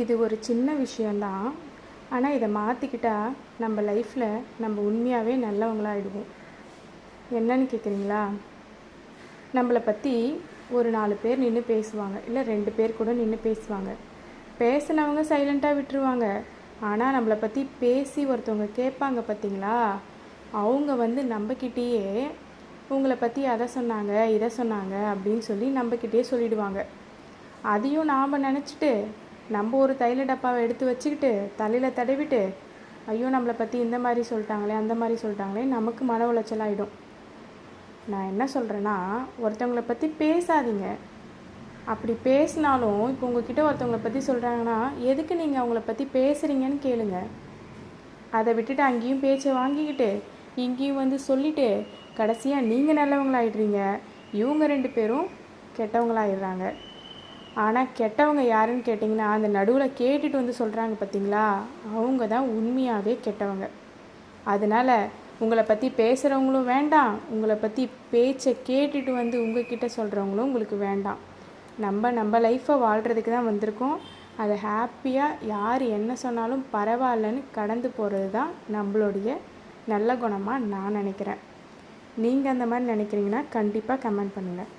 இது ஒரு சின்ன விஷயந்தான். ஆனால் இதை மாற்றிக்கிட்டா நம்ம லைஃப்பில் நம்ம உண்மையாகவே நல்லவங்களாகிடுவோம். என்னன்னு கேட்குறீங்களா? நம்மளை பற்றி ஒரு 4 பேர் நின்று பேசுவாங்க, இல்லை 2 பேர் கூட நின்று பேசுவாங்க. பேசினவங்க சைலண்ட்டாக விட்டுருவாங்க. ஆனால் நம்மளை பற்றி பேசி ஒருத்தவங்க கேட்பாங்க பார்த்தீங்களா, அவங்க நம்மக்கிட்டேயே உங்களை பற்றி அதை சொன்னாங்க இதை சொன்னாங்க அப்படின்னு சொல்லி நம்மக்கிட்டேயே சொல்லிடுவாங்க. அதையும் நாம் நினச்சிட்டு நம்ம ஒரு தைல டப்பாவை எடுத்து வச்சுக்கிட்டு தலையில் தடவிட்டு, ஐயோ நம்மளை பற்றி இந்த மாதிரி சொல்லிட்டாங்களே அந்த மாதிரி சொல்லிட்டாங்களே, நமக்கு மன உளைச்சல் ஆகிடும். நான் என்ன சொல்கிறேன்னா, ஒருத்தவங்களை பற்றி பேசாதீங்க. அப்படி பேசினாலும் இப்போ உங்ககிட்ட ஒருத்தவங்களை பற்றி சொல்கிறாங்கன்னா, எதுக்கு நீங்கள் அவங்கள பற்றி பேசுகிறீங்கன்னு கேளுங்க. அதை விட்டுட்டு அங்கேயும் பேச்சை வாங்கிக்கிட்டு இங்கேயும் சொல்லிவிட்டு கடைசியாக நீங்கள் நல்லவங்களாகிடுறீங்க, இவங்க 2 பேரும் கெட்டவங்களாகிடுறாங்க. ஆனால் கெட்டவங்க யாருன்னு கேட்டிங்கன்னா, அந்த நடுவில் கேட்டுட்டு சொல்கிறாங்க பார்த்தீங்களா, அவங்க தான் உண்மையாகவே கெட்டவங்க. அதனால் உங்களை பற்றி பேசுகிறவங்களும் வேண்டாம், உங்களை பற்றி பேச்சை கேட்டுட்டு உங்ககிட்ட சொல்கிறவங்களும் உங்களுக்கு வேண்டாம். நம்ம லைஃப்பை வாழ்கிறதுக்கு தான் வந்திருக்கோம். அதை ஹாப்பியாக யார் என்ன சொன்னாலும் பரவாயில்லன்னு கடந்து போகிறது தான் நம்மளுடைய நல்ல குணமாக நான் நினைக்கிறேன். நீங்கள் அந்த மாதிரி நினைக்கிறீங்கன்னா கண்டிப்பாக கமெண்ட் பண்ணுங்கள்.